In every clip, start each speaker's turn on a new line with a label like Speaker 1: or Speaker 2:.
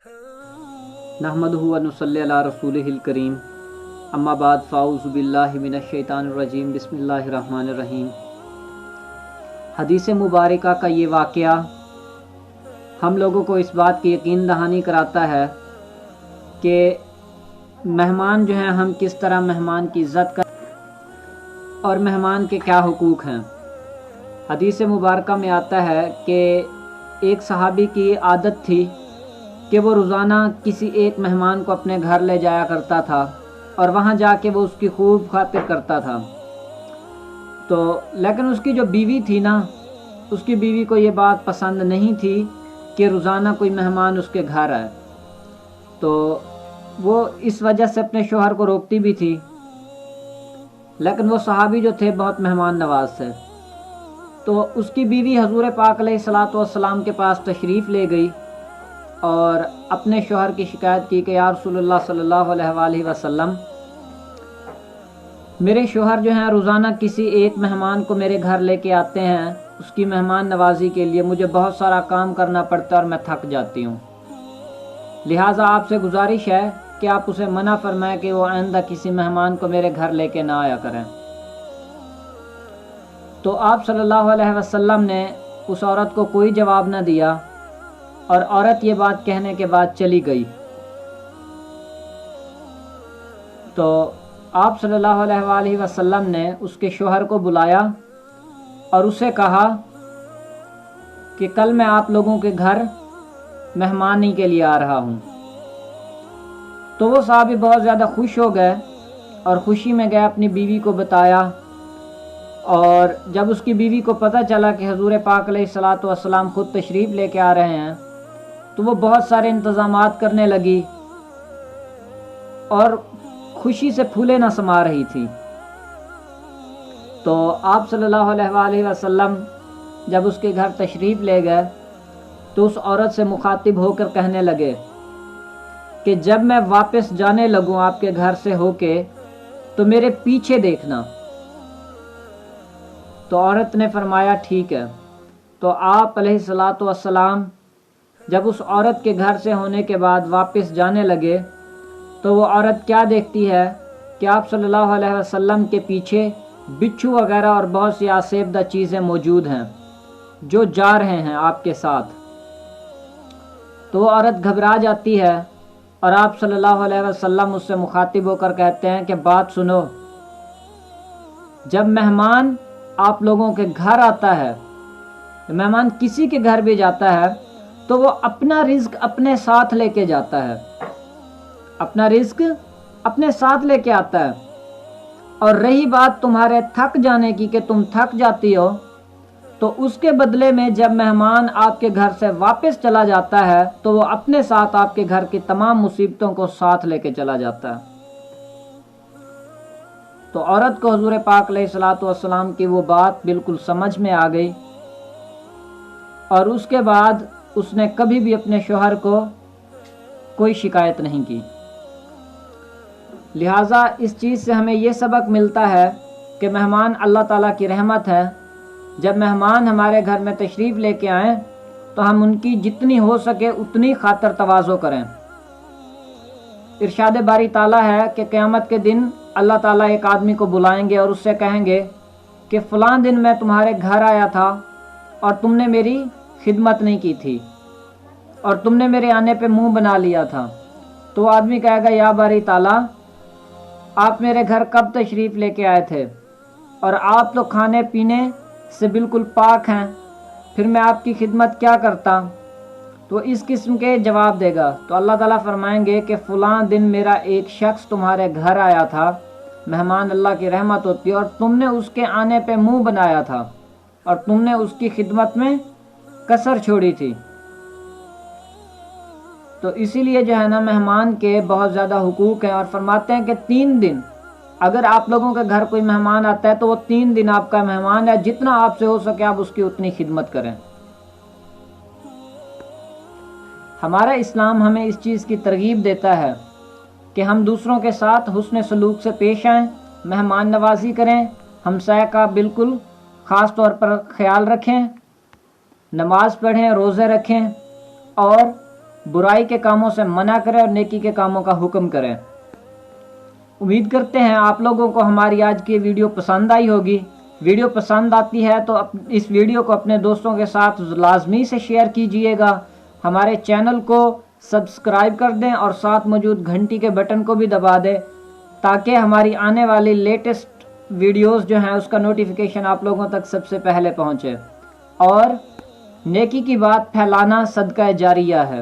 Speaker 1: نحمدہ و نصلی علی رسولہ الکریم، اما بعد فاعوذ باللہ من الشیطان الرجیم، بسم اللہ الرحمن الرحیم۔ حدیث مبارکہ کا یہ واقعہ ہم لوگوں کو اس بات کی یقین دہانی کراتا ہے کہ مہمان جو ہیں ہم کس طرح مہمان کی عزت کریں اور مہمان کے کیا حقوق ہیں۔ حدیث مبارکہ میں آتا ہے کہ ایک صحابی کی عادت تھی کہ وہ روزانہ کسی ایک مہمان کو اپنے گھر لے جایا کرتا تھا اور وہاں جا کے وہ اس کی خوب خاطر کرتا تھا۔ لیکن اس کی جو بیوی تھی نا، اس کی بیوی کو یہ بات پسند نہیں تھی کہ روزانہ کوئی مہمان اس کے گھر آئے، تو وہ اس وجہ سے اپنے شوہر کو روکتی بھی تھی۔ لیکن وہ صحابی جو تھے بہت مہمان نواز تھے، تو اس کی بیوی حضور پاک علیہ الصلاۃ والسلام کے پاس تشریف لے گئی اور اپنے شوہر کی شکایت کی کہ یا رسول اللہ صلی اللہ علیہ وآلہ وسلم، میرے شوہر جو ہیں روزانہ کسی ایک مہمان کو میرے گھر لے کے آتے ہیں، اس کی مہمان نوازی کے لیے مجھے بہت سارا کام کرنا پڑتا ہے اور میں تھک جاتی ہوں، لہٰذا آپ سے گزارش ہے کہ آپ اسے منع فرمائیں کہ وہ آئندہ کسی مہمان کو میرے گھر لے کے نہ آیا کریں۔ تو آپ صلی اللہ علیہ وسلم نے اس عورت کو کوئی جواب نہ دیا اور عورت یہ بات کہنے کے بعد چلی گئی۔ تو آپ صلی اللہ علیہ وآلہ وسلم نے اس کے شوہر کو بلایا اور اسے کہا کہ کل میں آپ لوگوں کے گھر مہمانی کے لیے آ رہا ہوں۔ تو وہ صحابی بہت زیادہ خوش ہو گئے اور خوشی میں گئے، اپنی بیوی کو بتایا، اور جب اس کی بیوی کو پتہ چلا کہ حضور پاک علیہ الصلاۃ والسلام خود تشریف لے کے آ رہے ہیں، تو وہ بہت سارے انتظامات کرنے لگی اور خوشی سے پھولے نہ سما رہی تھی۔ تو آپ صلی اللہ علیہ وآلہ وسلم جب اس کے گھر تشریف لے گئے تو اس عورت سے مخاطب ہو کر کہنے لگے کہ جب میں واپس جانے لگوں آپ کے گھر سے ہو کے تو میرے پیچھے دیکھنا۔ تو عورت نے فرمایا ٹھیک ہے۔ تو آپ علیہ الصلاۃ والسلام جب اس عورت کے گھر سے ہونے کے بعد واپس جانے لگے تو وہ عورت کیا دیکھتی ہے کہ آپ صلی اللہ علیہ وسلم کے پیچھے بچھو وغیرہ اور بہت سی آسیبدہ چیزیں موجود ہیں جو جا رہے ہیں آپ کے ساتھ۔ تو وہ عورت گھبرا جاتی ہے اور آپ صلی اللہ علیہ وسلم اس سے مخاطب ہو کر کہتے ہیں کہ بات سنو، جب مہمان آپ لوگوں کے گھر آتا ہے، مہمان کسی کے گھر بھی جاتا ہے تو وہ اپنا رزق اپنے ساتھ لے کے جاتا ہے، اپنا رزق اپنے ساتھ لے کے آتا ہے۔ اور رہی بات تمہارے تھک جانے کی کہ تم تھک جاتی ہو، تو اس کے بدلے میں جب مہمان آپ کے گھر سے واپس چلا جاتا ہے تو وہ اپنے ساتھ آپ کے گھر کی تمام مصیبتوں کو ساتھ لے کے چلا جاتا ہے۔ تو عورت کو حضور پاک علیہ الصلاۃ والسلام کی وہ بات بالکل سمجھ میں آ گئی، اور اس کے بعد اس نے کبھی بھی اپنے شوہر کو کوئی شکایت نہیں کی۔ لہٰذا اس چیز سے ہمیں یہ سبق ملتا ہے کہ مہمان اللہ تعالیٰ کی رحمت ہے۔ جب مہمان ہمارے گھر میں تشریف لے کے آئیں تو ہم ان کی جتنی ہو سکے اتنی خاطر تواضع کریں۔ ارشاد باری تعالیٰ ہے کہ قیامت کے دن اللہ تعالیٰ ایک آدمی کو بلائیں گے اور اس سے کہیں گے کہ فلاں دن میں تمہارے گھر آیا تھا اور تم نے میری خدمت نہیں کی تھی اور تم نے میرے آنے پہ منہ بنا لیا تھا۔ تو وہ آدمی کہے گا یا باری تعالیٰ، آپ میرے گھر کب تشریف لے کے آئے تھے اور آپ تو کھانے پینے سے بالکل پاک ہیں، پھر میں آپ کی خدمت کیا کرتا؟ تو اس قسم کے جواب دے گا۔ تو اللہ تعالیٰ فرمائیں گے کہ فلاں دن میرا ایک شخص تمہارے گھر آیا تھا، مہمان اللہ کی رحمت ہوتی ہے، اور تم نے اس کے آنے پہ منہ بنایا تھا اور تم نے اس کی خدمت میں کسر چھوڑی تھی۔ تو اسی لیے جو ہے نا مہمان کے بہت زیادہ حقوق ہیں، اور فرماتے ہیں کہ 3 دن اگر آپ لوگوں کے گھر کوئی مہمان آتا ہے تو وہ 3 دن آپ کا مہمان ہے، جتنا آپ سے ہو سکے آپ اس کی اتنی خدمت کریں۔ ہمارا اسلام ہمیں اس چیز کی ترغیب دیتا ہے کہ ہم دوسروں کے ساتھ حسن سلوک سے پیش آئیں، مہمان نوازی کریں، ہمسایہ کا بالکل خاص طور پر خیال رکھیں، نماز پڑھیں، روزے رکھیں، اور برائی کے کاموں سے منع کرے اور نیکی کے کاموں کا حکم کرے۔ امید کرتے ہیں آپ لوگوں کو ہماری آج کی ویڈیو پسند آئی ہوگی۔ ویڈیو پسند آتی ہے تو اس ویڈیو کو اپنے دوستوں کے ساتھ لازمی سے شیئر کیجئے گا۔ ہمارے چینل کو سبسکرائب کر دیں اور ساتھ موجود گھنٹی کے بٹن کو بھی دبا دیں تاکہ ہماری آنے والی لیٹسٹ ویڈیوز جو ہیں اس کا نوٹیفیکیشن آپ لوگوں تک سب سے پہلے پہنچے۔ اور نیکی کی بات پھیلانا صدقہ جاریہ ہے۔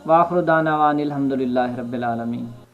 Speaker 1: وآخر دعوانا الحمدللہ رب العالمین۔